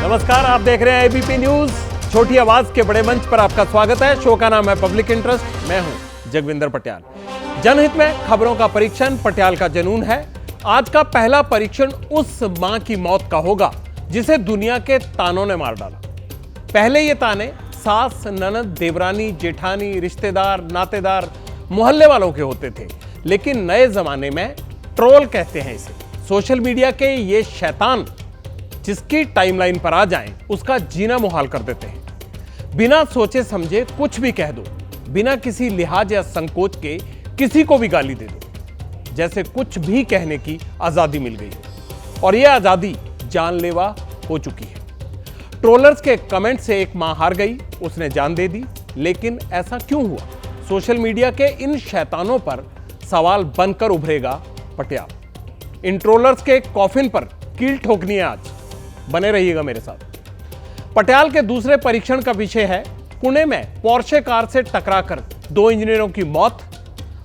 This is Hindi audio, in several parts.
नमस्कार, आप देख रहे हैं एबीपी न्यूज। छोटी आवाज के बड़े मंच पर आपका स्वागत है। शो का नाम है पब्लिक इंटरेस्ट। मैं हूं जगविंदर पटियाल। जनहित में खबरों का परीक्षण पटियाल का जुनून है। आज का पहला परीक्षण उस मां की मौत का होगा जिसे दुनिया के तानों ने मार डाला। पहले ये ताने सास, ननद, देवरानी, जेठानी, रिश्तेदार, नातेदार, मोहल्ले वालों के होते थे, लेकिन नए जमाने में ट्रोल कहते हैं इसे। सोशल मीडिया के ये शैतान जिसकी टाइमलाइन पर आ जाएं, उसका जीना मुहाल कर देते हैं। बिना सोचे समझे कुछ भी कह दो, बिना किसी लिहाज या संकोच के किसी को भी गाली दे दो, जैसे कुछ भी कहने की आजादी मिल गई है। और यह आजादी जानलेवा हो चुकी है। ट्रोलर्स के कमेंट से एक मां हार गई, उसने जान दे दी। लेकिन ऐसा क्यों हुआ? सोशल मीडिया के इन शैतानों पर सवाल बनकर उभरेगा पटियाल। इन ट्रोलर्स के कॉफिन पर कील ठोकनी है आज। बने रहिएगा मेरे साथ। पटियाल के दूसरे परीक्षण का विषय है पुणे में पोर्शे कार से टकराकर 2 इंजीनियरों की मौत।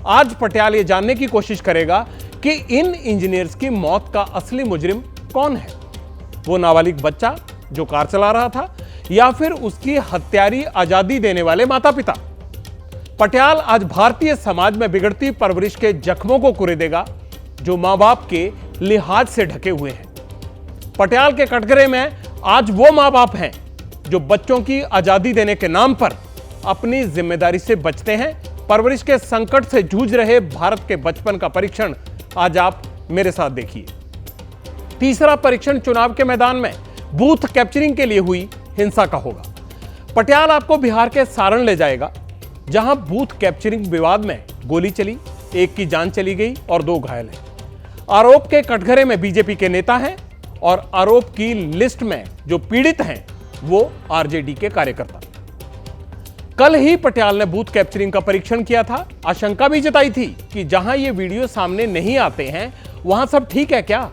आज पटियाल ये जानने की कोशिश करेगा कि इन इंजीनियर्स की मौत का असली मुजरिम कौन है। वो नाबालिग बच्चा जो कार चला रहा था, या फिर उसकी हत्यारी आजादी देने वाले माता पिता। पटियाल आज भारतीय समाज में बिगड़ती परवरिश के जख्मों को कुरेदेगा जो मां बाप के लिहाज से ढके हुए हैं। पटियाल के कटघरे में आज वो मां बाप हैं जो बच्चों की आजादी देने के नाम पर अपनी जिम्मेदारी से बचते हैं। परवरिश के संकट से जूझ रहे भारत के बचपन का परीक्षण आज आप मेरे साथ देखिए। तीसरा परीक्षण चुनाव के मैदान में बूथ कैप्चरिंग के लिए हुई हिंसा का होगा। पटियाल आपको बिहार के सारण ले जाएगा, जहां बूथ कैप्चरिंग विवाद में गोली चली, एक की जान चली गई और 2 घायल हैं। आरोप के कटघरे में बीजेपी के नेता हैं और आरोप की लिस्ट में जो पीड़ित हैं वो आरजेडी के कार्यकर्ता। कल ही पटियाल ने बूथ कैप्चरिंग का परीक्षण किया था। आशंका भी जताई थी कि जहां ये वीडियो सामने नहीं आते हैं वहां सब ठीक है क्या?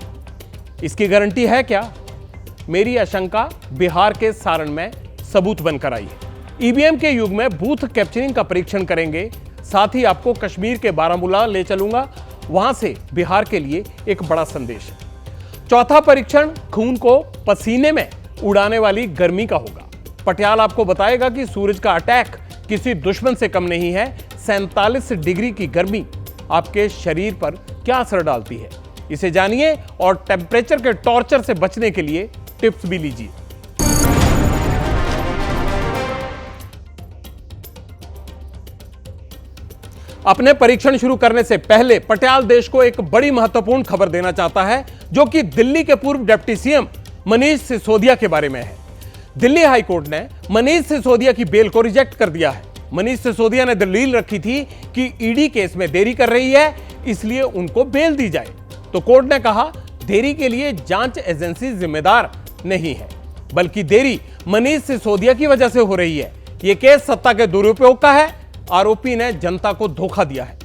इसकी गारंटी है क्या? मेरी आशंका बिहार के सारण में सबूत बनकर आई है। ईवीएम के युग में बूथ कैप्चरिंग का परीक्षण करेंगे। साथ ही आपको कश्मीर के बारामूला ले चलूंगा, वहां से बिहार के लिए एक बड़ा संदेश है। चौथा परीक्षण खून को पसीने में उड़ाने वाली गर्मी का होगा। पटियाल आपको बताएगा कि सूरज का अटैक किसी दुश्मन से कम नहीं है। 47 डिग्री की गर्मी आपके शरीर पर क्या असर डालती है, इसे जानिए और टेम्परेचर के टॉर्चर से बचने के लिए टिप्स भी लीजिए। अपने परीक्षण शुरू करने से पहले पटियाल देश को एक बड़ी महत्वपूर्ण खबर देना चाहता है, जो कि दिल्ली के पूर्व डिप्टी सीएम मनीष सिसोदिया के बारे में है। दिल्ली हाई कोर्ट ने मनीष सिसोदिया की बेल को रिजेक्ट कर दिया है। मनीष सिसोदिया ने दलील रखी थी कि ईडी केस में देरी कर रही है, इसलिए उनको बेल दी जाए। तो कोर्ट ने कहा देरी के लिए जांच एजेंसी जिम्मेदार नहीं है, बल्कि देरी मनीष सिसोदिया की वजह से हो रही है। यह केस सत्ता के दुरुपयोग का है। आरोपी ने जनता को धोखा दिया है।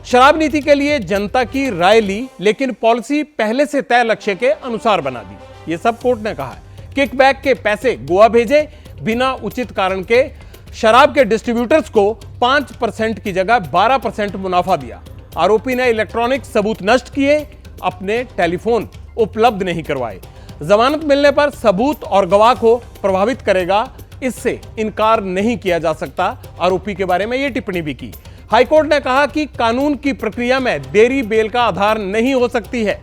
शराब नीति के लिए जनता की राय ली, लेकिन पॉलिसी पहले से तय लक्ष्य के अनुसार बना दी। यह सब कोर्ट ने कहा है। किकबैक के पैसे गोवा भेजे, बिना उचित कारण के शराब के डिस्ट्रीब्यूटर्स को 5% की जगह 12% मुनाफा दिया। आरोपी ने इलेक्ट्रॉनिक सबूत नष्ट किए, अपने टेलीफोन उपलब्ध नहीं करवाए। जमानत मिलने पर सबूत और गवाह को प्रभावित करेगा, इससे इनकार नहीं किया जा सकता। आरोपी के बारे में यह टिप्पणी भी की। हाईकोर्ट ने कहा कि कानून की प्रक्रिया में देरी बेल का आधार नहीं हो सकती है,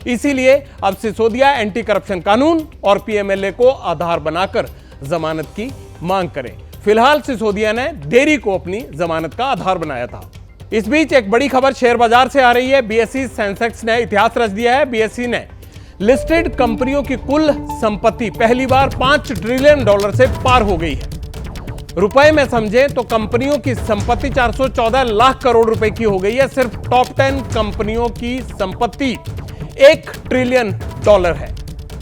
इसीलिए अब सिसोदिया एंटी करप्शन कानून और पीएमएलए को आधार बनाकर जमानत की मांग करें। फिलहाल सिसोदिया ने देरी को अपनी जमानत का आधार बनाया था। इस बीच एक बड़ी खबर शेयर बाजार से आ रही है। बीएसई सेंसेक्स ने इतिहास रच दिया है। बीएसई ने लिस्टेड कंपनियों की कुल संपत्ति पहली बार $5 ट्रिलियन से पार हो गई है। रुपए में समझे तो कंपनियों की संपत्ति 414 लाख करोड़ रुपए की हो गई है। सिर्फ टॉप 10 कंपनियों की संपत्ति $1 ट्रिलियन है।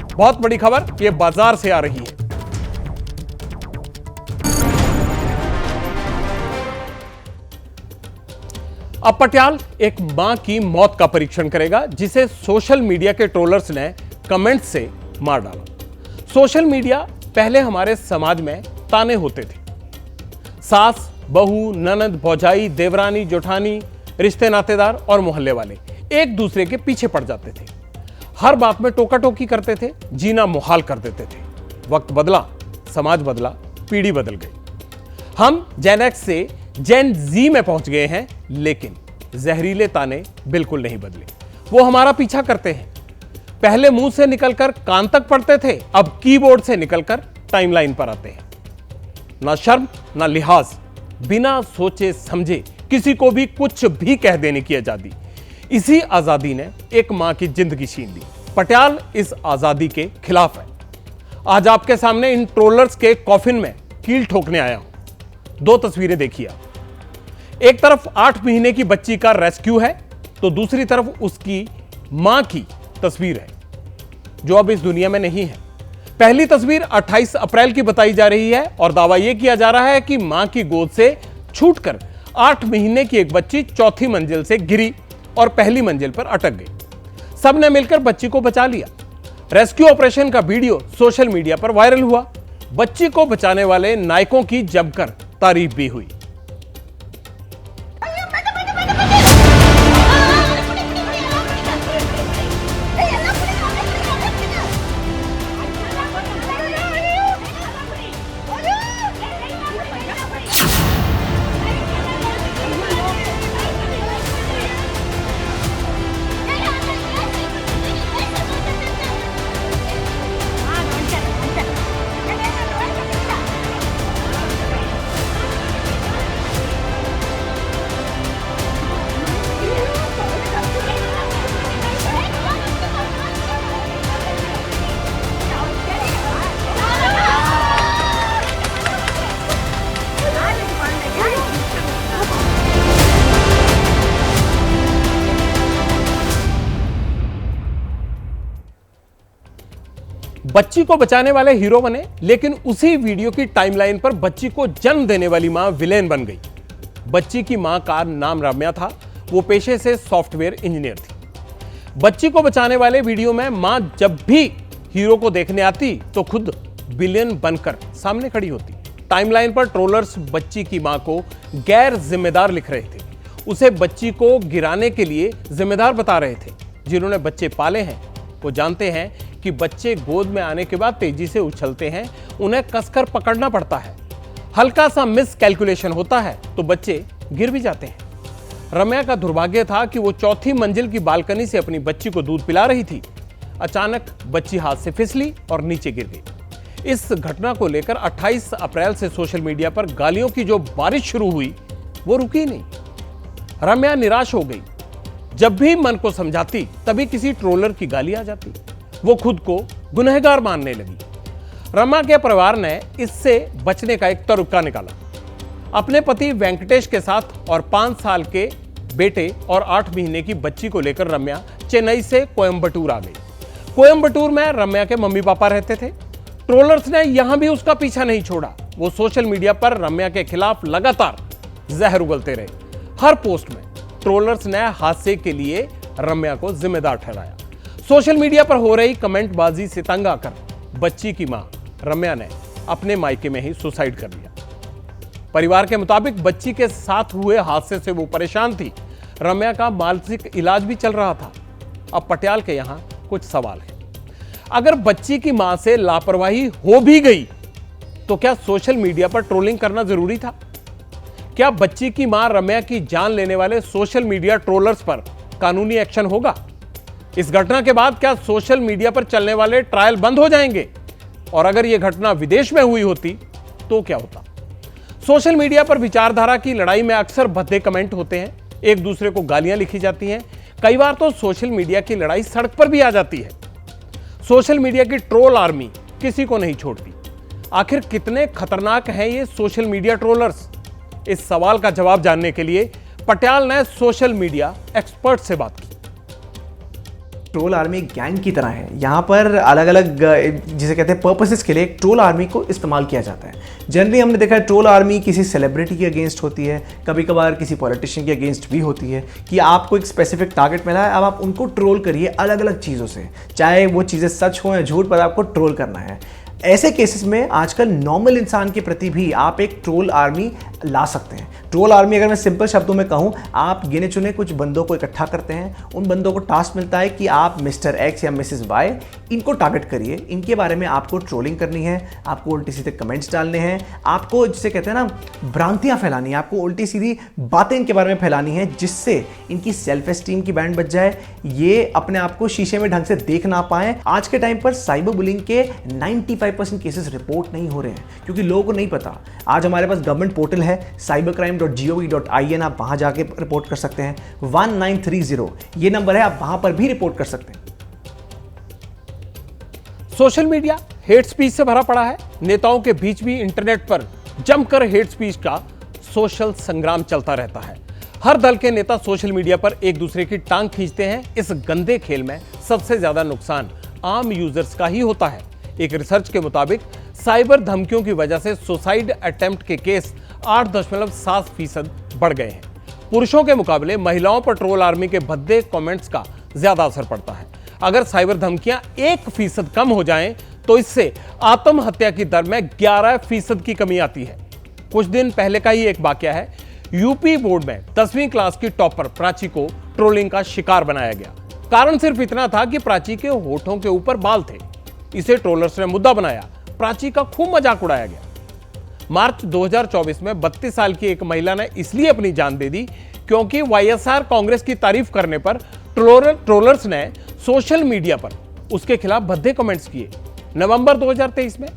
बहुत बड़ी खबर यह बाजार से आ रही है। अब पटियाल एक मां की मौत का परीक्षण करेगा, जिसे सोशल मीडिया के ट्रोलर्स ने कमेंट से मार डाला। सोशल मीडिया पहले हमारे समाज में ताने होते थे। सास, बहू, ननद, भौजाई, देवरानी, जेठानी, रिश्ते नातेदार और मोहल्ले वाले एक दूसरे के पीछे पड़ जाते थे। हर बात में टोका टोकी करते थे, जीना मुहाल कर देते थे। वक्त बदला, समाज बदला, पीढ़ी बदल गई। हम जेन एक्स से जेन जी में पहुंच गए हैं, लेकिन जहरीले ताने बिल्कुल नहीं बदले। वो हमारा पीछा करते हैं। पहले मुंह से निकलकर कान तक पढ़ते थे, अब कीबोर्ड से निकलकर टाइमलाइन पर आते हैं। ना शर्म ना लिहाज, बिना सोचे समझे किसी को भी कुछ भी कह देने की आजादी। इसी आजादी ने एक मां की जिंदगी छीन ली। पटियाल इस आजादी के खिलाफ है। आज आपके सामने इन ट्रोलर्स के कॉफिन में कील ठोकने आया हूं। दो तस्वीरें देखिए आप। एक तरफ 8 महीने की बच्ची का रेस्क्यू है, तो दूसरी तरफ उसकी मां की तस्वीर है, जो अब इस दुनिया में नहीं है। पहली तस्वीर 28 अप्रैल की बताई जा रही है और दावा यह किया जा रहा है कि मां की गोद से छूटकर 8 महीने की एक बच्ची चौथी मंजिल से गिरी और पहली मंजिल पर अटक गई। सबने मिलकर बच्ची को बचा लिया। रेस्क्यू ऑपरेशन का वीडियो सोशल मीडिया पर वायरल हुआ। बच्ची को बचाने वाले नायकों की जमकर तारीफ भी हुई। बच्ची को बचाने वाले हीरो बने, लेकिन उसी वीडियो की टाइमलाइन पर बच्ची को जन्म देने वाली मां विलेन बन गई। बच्ची की मां का नाम रम्या था। वो पेशे से सॉफ्टवेयर इंजीनियर थी। बच्ची को बचाने वाले वीडियो में मां जब भी हीरो को देखने आती तो खुद विलेन बनकर सामने खड़ी होती। टाइमलाइन पर ट्रोलर्स बच्ची की मां को गैर जिम्मेदार लिख रहे थे। उसे बच्ची को गिराने के लिए जिम्मेदार बता रहे थे। जिन्होंने बच्चे पाले हैं वो जानते हैं कि बच्चे गोद में आने के बाद तेजी से उछलते हैं, उन्हें कसकर पकड़ना पड़ता है। हल्का सा मिस कैलकुलेशन होता है तो बच्चे गिर भी जाते हैं। रम्या का दुर्भाग्य था कि वो चौथी मंजिल की बालकनी से अपनी बच्ची को दूध पिला रही थी। अचानक बच्ची हाथ से फिसली और नीचे गिर गई। इस घटना को लेकर 28 अप्रैल से सोशल मीडिया पर गालियों की जो बारिश शुरू हुई वो रुकी नहीं। रम्या निराश हो गई। जब भी मन को समझाती तभी किसी ट्रोलर की गाली आ जाती। वो खुद को गुनहगार मानने लगी। रम्या के परिवार ने इससे बचने का एक तरीका निकाला। अपने पति वेंकटेश के साथ और 5 साल के बेटे और 8 महीने की बच्ची को लेकर रम्या चेन्नई से कोयंबटूर आ गई। कोयंबटूर में रम्या के मम्मी पापा रहते थे। ट्रोलर्स ने यहां भी उसका पीछा नहीं छोड़ा। वो सोशल मीडिया पर रम्या के खिलाफ लगातार जहर उगलते रहे। हर पोस्ट में ट्रोलर्स ने हादसे के लिए रम्या को जिम्मेदार ठहराया। सोशल मीडिया पर हो रही कमेंटबाजी से तंग आकर बच्ची की मां रम्या ने अपने मायके में ही सुसाइड कर लिया। परिवार के मुताबिक बच्ची के साथ हुए हादसे से वो परेशान थी। रम्या का मानसिक इलाज भी चल रहा था। अब पटियाल के यहां कुछ सवाल है। अगर बच्ची की मां से लापरवाही हो भी गई तो क्या सोशल मीडिया पर ट्रोलिंग करना जरूरी था? क्या बच्ची की मां रम्या की जान लेने वाले सोशल मीडिया ट्रोलर्स पर कानूनी एक्शन होगा? इस घटना के बाद क्या सोशल मीडिया पर चलने वाले ट्रायल बंद हो जाएंगे? और अगर यह घटना विदेश में हुई होती तो क्या होता? सोशल मीडिया पर विचारधारा की लड़ाई में अक्सर भद्दे कमेंट होते हैं, एक दूसरे को गालियां लिखी जाती हैं। कई बार तो सोशल मीडिया की लड़ाई सड़क पर भी आ जाती है। सोशल मीडिया की ट्रोल आर्मी किसी को नहीं छोड़ती। आखिर कितने खतरनाक हैं ये सोशल मीडिया ट्रोलर्स? इस सवाल का जवाब जानने के लिए पटियाल ने सोशल मीडिया एक्सपर्ट से बात की। ट्रोल आर्मी एक गैंग की तरह है। यहाँ पर अलग अलग जिसे कहते हैं पर्पसेस के लिए एक ट्रोल आर्मी को इस्तेमाल किया जाता है। जनरली हमने देखा है ट्रोल आर्मी किसी सेलिब्रिटी के अगेंस्ट होती है, कभी कभार किसी पॉलिटिशियन के अगेंस्ट भी होती है कि आपको एक स्पेसिफिक टारगेट मिला है, अब आप उनको ट्रोल करिए अलग अलग चीज़ों से, चाहे वो चीज़ें सच हो या झूठ, पर आपको ट्रोल करना है। ऐसे केसेस में आजकल नॉर्मल इंसान के प्रति भी आप एक ट्रोल आर्मी ला सकते हैं। ट्रोल आर्मी, अगर मैं सिंपल शब्दों में कहूं, आप गिने चुने कुछ बंदों को इकट्ठा करते हैं, उन बंदों को टास्क मिलता है कि आप मिस्टर एक्स या मिसेस वाई इनको टारगेट करिए, इनके बारे में आपको ट्रोलिंग करनी है, आपको उल्टी सीधे कमेंट्स डालने हैं, आपको जिसे कहते हैं ना भ्रांतियां फैलानी है, आपको उल्टी सीधी बातें इनके बारे में फैलानी है, जिससे इनकी सेल्फ एस्टीम की बैंड बच जाए, ये अपने आप को शीशे में ढंग से देख ना पाए। आज के टाइम पर साइबर बुलिंग के 95% केसेस रिपोर्ट नहीं हो रहे हैं क्योंकि लोगों को नहीं पता। आज हमारे पास गवर्नमेंट पोर्टल है cybercrime.gov.in, आप वहां जाके रिपोर्ट कर सकते हैं। 1930 ये नंबर है, आप वहां पर भी रिपोर्ट कर सकते हैं। सोशल मीडिया हेट स्पीच से भरा पड़ा है। नेताओं के बीच भी इंटरनेट पर जमकर हेट स्पीच का सोशल संग्राम चलता रहता है। हर दल के नेता सोशल मीडिया पर एक दूसरे की टांग खींचते हैं। इस गंदे खेल में सबसे ज्यादा नुकसान आम यूजर्स का ही होता है। एक रिसर्च के मुताबिक साइबर धमकियों की वजह से सुसाइड अटेम्प्ट के केस 8.7% बढ़ गए हैं। पुरुषों के मुकाबले महिलाओं पर ट्रोल आर्मी के भद्दे कमेंट्स का ज्यादा असर पड़ता है। अगर साइबर धमकियां 1% कम हो जाएं, तो इससे आत्महत्या की दर में 11% की कमी आती है। कुछ दिन पहले का ही एक वाकया है। यूपी बोर्ड में 10वीं क्लास की टॉपर प्राची को ट्रोलिंग का शिकार बनाया गया। कारण सिर्फ इतना था कि प्राची के होठों के ऊपर बाल थे। इसे ट्रोलर्स ने मुद्दा बनाया, प्राची का खूब मजाक उड़ाया गया। मार्च 2024 में 32 साल की एक महिला ने इसलिए अपनी जान दे दी क्योंकि वाईएसआर कांग्रेस की तारीफ करने पर ट्रोलर्स ने सोशल मीडिया पर उसके खिलाफ भद्दे कमेंट्स किए। नवंबर 2023 में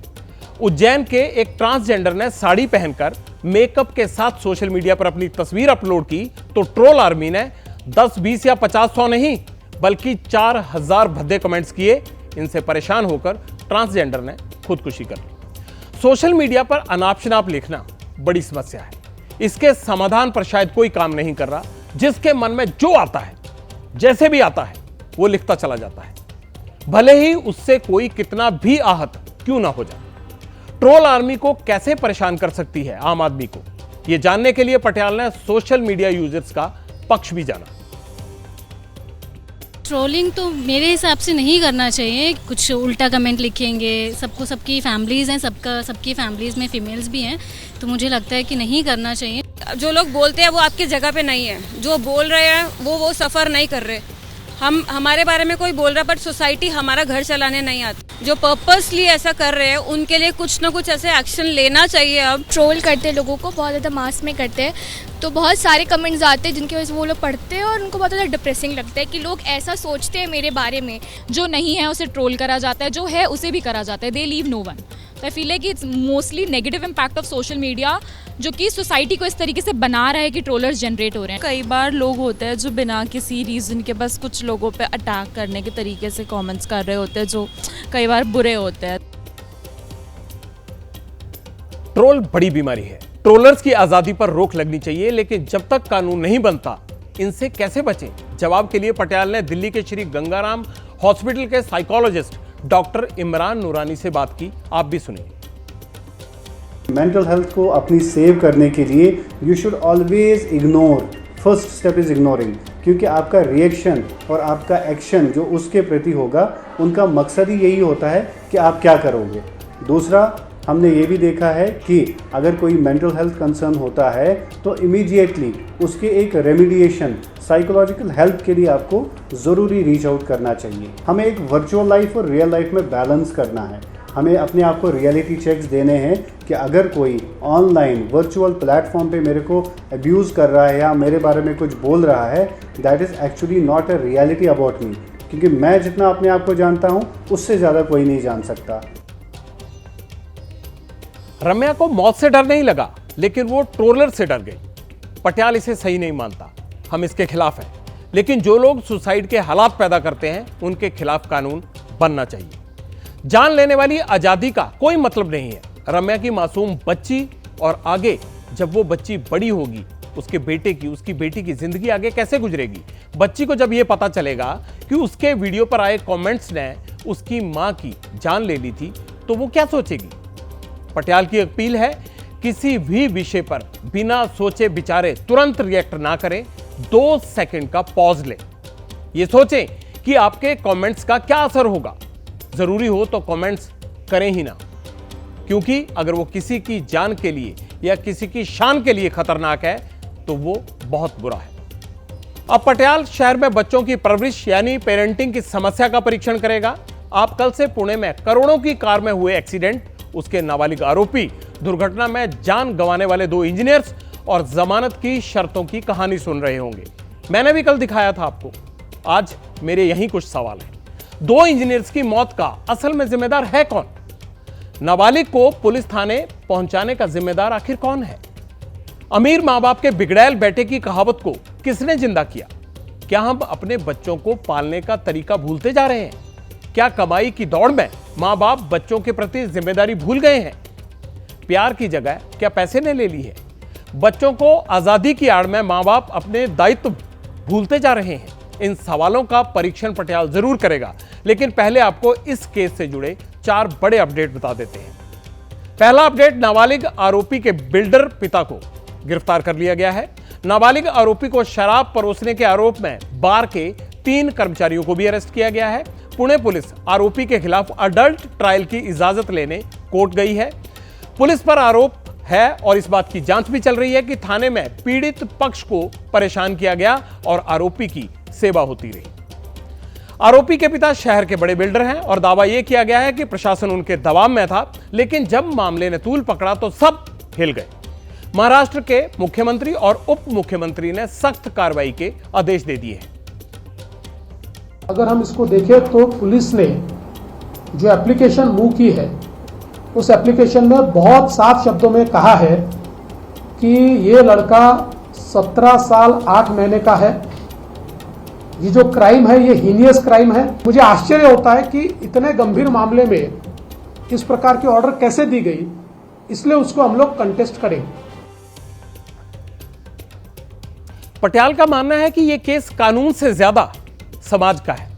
उज्जैन के एक ट्रांसजेंडर ने साड़ी पहनकर मेकअप के साथ सोशल मीडिया पर अपनी तस्वीर अपलोड की, तो ट्रोल आर्मी ने 10, 20 या 50 नहीं बल्कि 4000 भद्दे कमेंट्स किए। इनसे परेशान होकर ट्रांसजेंडर ने खुदकुशी कर ली। सोशल मीडिया पर अनाप शनाप लिखना बड़ी समस्या है। इसके समाधान पर शायद कोई काम नहीं कर रहा। जिसके मन में जो आता है, जैसे भी आता है, वो लिखता चला जाता है, भले ही उससे कोई कितना भी आहत क्यों ना हो जाए। ट्रोल आर्मी को कैसे परेशान कर सकती है आम आदमी को, यह जानने के लिए पटियाल ने सोशल मीडिया यूजर्स का पक्ष भी जाना। ट्रोलिंग तो मेरे हिसाब से नहीं करना चाहिए। कुछ उल्टा कमेंट लिखेंगे, सबकी फैमिलीज़ हैं, सबकी फैमिलीज़ में फीमेल्स भी हैं, तो मुझे लगता है कि नहीं करना चाहिए। जो लोग बोलते हैं वो आपकी जगह पे नहीं है। जो बोल रहे हैं वो सफ़र नहीं कर रहे। हमारे बारे में कोई बोल रहा है, बट सोसाइटी हमारा घर चलाने नहीं आती। जो पर्पसली ऐसा कर रहे हैं उनके लिए कुछ ना कुछ ऐसे एक्शन लेना चाहिए। अब ट्रोल करते हैं लोगों को, बहुत ज़्यादा मास में करते हैं, तो बहुत सारे कमेंट्स आते हैं जिनकी वजह से वो लोग पढ़ते हैं और उनको बहुत ज़्यादा डिप्रेसिंग लगता है कि लोग ऐसा सोचते हैं मेरे बारे में। जो नहीं है उसे ट्रोल करा जाता है, जो है उसे भी करा जाता है। दे लीव नो वन। तो I feel like it's mostly negative impact of social media, जो कि सोसाइटी को इस तरीके से बना रहा है कि ट्रोलर्स जनरेट हो रहे हैं। कई बार लोग होते हैं जो बिना किसी रीज़न के बस कुछ लोगों पे अटैक करने के तरीके से कमेंट्स कर रहे होते हैं, जो कई बार बुरे होते हैं। ट्रोल बड़ी बीमारी है। ट्रोलर्स की आजादी पर रोक लगनी चाहिए, लेकिन जब तक कानून नहीं बनता इनसे कैसे बचें? जवाब के लिए पटियाल ने दिल्ली के श्री गंगाराम हॉस्पिटल के साइकोलॉजिस्ट डॉक्टर इमरान नूरानी से बात की। आप भी सुनिए। मेंटल हेल्थ को अपनी सेव करने के लिए you should always ignore. First step is ignoring, क्योंकि आपका रिएक्शन और आपका एक्शन जो उसके प्रति होगा, उनका मकसद ही यही होता है कि आप क्या करोगे। दूसरा, हमने ये भी देखा है कि अगर कोई मेंटल हेल्थ कंसर्न होता है तो इमीडिएटली उसके एक रेमिडिएशन, साइकोलॉजिकल हेल्प के लिए आपको ज़रूरी रीच आउट करना चाहिए। हमें एक वर्चुअल लाइफ और रियल लाइफ में बैलेंस करना है। हमें अपने आप को रियलिटी चेक्स देने हैं कि अगर कोई ऑनलाइन वर्चुअल प्लेटफॉर्म पे मेरे को अब्यूज़ कर रहा है या मेरे बारे में कुछ बोल रहा है, that is actually not a reality about me, क्योंकि मैं जितना अपने आप को जानता हूँ उससे ज़्यादा कोई नहीं जान सकता। रम्या को मौत से डर नहीं लगा, लेकिन वो ट्रोलर से डर गई। पटियाल इसे सही नहीं मानता, हम इसके खिलाफ हैं। लेकिन जो लोग सुसाइड के हालात पैदा करते हैं उनके खिलाफ कानून बनना चाहिए। जान लेने वाली आजादी का कोई मतलब नहीं है। रम्या की मासूम बच्ची, और आगे जब वो बच्ची बड़ी होगी उसके बेटे की, उसकी बेटी की जिंदगी आगे कैसे गुजरेगी? बच्ची को जब ये पता चलेगा कि उसके वीडियो पर आए कमेंट्स ने उसकी मां की जान ले ली थी, तो वो क्या सोचेगी? पटियाल की अपील है, किसी भी विषय पर बिना सोचे विचारे तुरंत रिएक्ट ना करें। 2 सेकंड का पॉज लें, ये सोचें कि आपके कमेंट्स का क्या असर होगा। जरूरी हो तो कमेंट्स करें ही ना, क्योंकि अगर वो किसी की जान के लिए या किसी की शान के लिए खतरनाक है तो वो बहुत बुरा है। अब पटियाला शहर में बच्चों की परवरिश यानी पेरेंटिंग की समस्या का परीक्षण करेगा। आप कल से पुणे में करोड़ों की कार में हुए एक्सीडेंट, उसके नाबालिग आरोपी, दुर्घटना में जान गंवाने वाले 2 इंजीनियर्स और जमानत की शर्तों की कहानी सुन रहे होंगे। मैंने भी कल दिखाया था आपको। आज मेरे यही कुछ सवाल हैं। 2 इंजीनियर्स की मौत का असल में जिम्मेदार है कौन? नाबालिग को पुलिस थाने पहुंचाने का जिम्मेदार आखिर कौन है? अमीर मां बाप के बिगड़ैल बेटे की कहावत को किसने जिंदा किया? क्या हम अपने बच्चों को पालने का तरीका भूलते जा रहे हैं? क्या कमाई की दौड़ में मां बाप बच्चों के प्रति जिम्मेदारी भूल गए हैं? प्यार की जगह क्या पैसे ने ले ली है? बच्चों को आजादी की आड़ में मां बाप अपने दायित्व भूलते जा रहे हैं। इन सवालों का परीक्षण पटियाला जरूर करेगा, लेकिन पहले आपको इस केस से जुड़े 4 बड़े अपडेट बता देते हैं। पहला अपडेट, नाबालिग आरोपी के बिल्डर पिता को गिरफ्तार कर लिया गया है। नाबालिग आरोपी को शराब परोसने के आरोप में बार के 3 कर्मचारियों को भी अरेस्ट किया गया है। पुणे पुलिस आरोपी के खिलाफ अडल्ट ट्रायल की इजाजत लेने कोर्ट गई है। पुलिस पर आरोप है और इस बात की जांच भी चल रही है कि थाने में पीड़ित पक्ष को परेशान किया गया और आरोपी की सेवा होती रही। आरोपी के पिता शहर के बड़े बिल्डर हैं और दावा यह किया गया है कि प्रशासन उनके दबाव में था, लेकिन जब मामले ने तूल पकड़ा तो सब हिल गए। महाराष्ट्र के मुख्यमंत्री और उप मुख्यमंत्री ने सख्त कार्रवाई के आदेश दे दिए हैं। अगर हम इसको देखें तो पुलिस ने जो एप्लीकेशन मूव की है, उस एप्लीकेशन में बहुत साफ शब्दों में कहा है कि ये लड़का 17 साल 8 महीने का है। ये जो क्राइम है ये हीनियस क्राइम है। मुझे आश्चर्य होता है कि इतने गंभीर मामले में इस प्रकार की ऑर्डर कैसे दी गई, इसलिए उसको हम लोग कंटेस्ट करेंगे। पटियाला का मानना है कि यह केस कानून से ज्यादा समाज का है।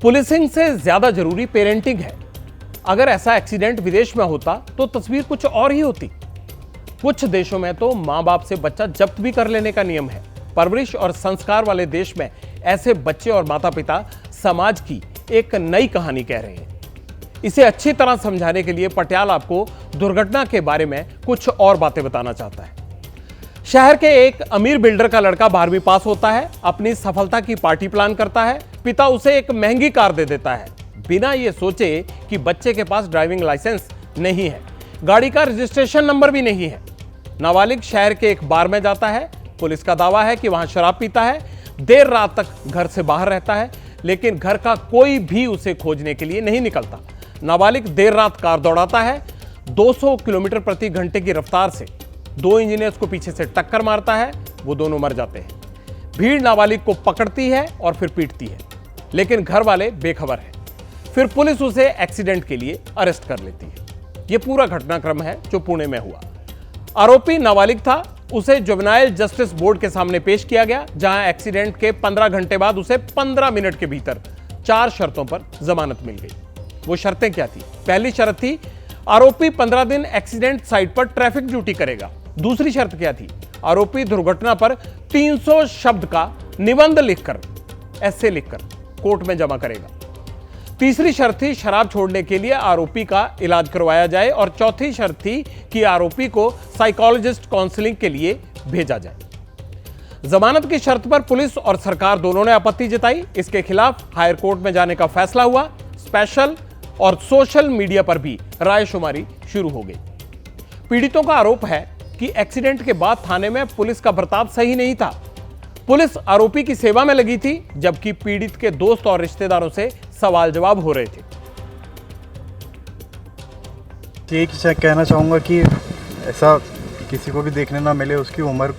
पुलिसिंग से ज्यादा जरूरी पेरेंटिंग है। अगर ऐसा एक्सीडेंट विदेश में होता तो तस्वीर कुछ और ही होती। कुछ देशों में तो मां बाप से बच्चा जब्त भी कर लेने का नियम है। परवरिश और संस्कार वाले देश में ऐसे बच्चे और माता पिता समाज की एक नई कहानी कह रहे हैं। इसे अच्छी तरह समझाने के लिए पटियाला आपको दुर्घटना के बारे में कुछ और बातें बताना चाहता है। शहर के एक अमीर बिल्डर का लड़का 12वीं पास होता है, अपनी सफलता की पार्टी प्लान करता है। पिता उसे एक महंगी कार दे देता है, बिना यह सोचे कि बच्चे के पास ड्राइविंग लाइसेंस नहीं है, गाड़ी का रजिस्ट्रेशन नंबर भी नहीं है। नाबालिग शहर के एक बार में जाता है। पुलिस का दावा है कि वहां शराब पीता है, देर रात तक घर से बाहर रहता है, लेकिन घर का कोई भी उसे खोजने के लिए नहीं निकलता। नाबालिग देर रात कार दौड़ाता है, 200 किलोमीटर प्रति घंटे की रफ्तार से 2 इंजीनियर्स को पीछे से टक्कर मारता है। वो दोनों मर जाते हैं। भीड़ नाबालिग को पकड़ती है और फिर पीटती है, लेकिन घर वाले बेखबर हैं। फिर पुलिस उसे एक्सीडेंट के लिए अरेस्ट कर लेती है। यह पूरा घटनाक्रम है जो पुणे में हुआ। आरोपी नाबालिग था, उसे जुवेनाइल जस्टिस बोर्ड के सामने पेश किया गया, जहां एक्सीडेंट के 15 घंटे बाद उसे 15 मिनट के भीतर 4 शर्तों पर जमानत मिल गई। वो शर्तें क्या थी? पहली शर्त थी आरोपी 15 दिन एक्सीडेंट साइट पर ट्रैफिक ड्यूटी करेगा। दूसरी शर्त क्या थी? आरोपी दुर्घटना पर 300 शब्द का निबंध लिखकर, ऐसे लिखकर कोर्ट में जमा करेगा। तीसरी शर्त थी शराब छोड़ने के लिए आरोपी का इलाज करवाया जाए और चौथी शर्त थी कि आरोपी को साइकोलॉजिस्ट काउंसलिंग के लिए भेजा जाए। जमानत की शर्त पर पुलिस और सरकार दोनों ने आपत्ति जताई। इसके खिलाफ हायर कोर्ट में जाने का फैसला हुआ। स्पेशल और सोशल मीडिया पर भी रायशुमारी शुरू हो गई। पीड़ितों का आरोप है कि एक्सीडेंट के बाद थाने में पुलिस का बर्ताव सही नहीं था। पुलिस आरोपी की सेवा में लगी थी, जबकि पीड़ित के दोस्त और रिश्तेदारों से सवाल जवाब हो रहे थे। यही कहना चाहूँगा कि ऐसा किसी को भी देखने ना मिले। उसकी उम्र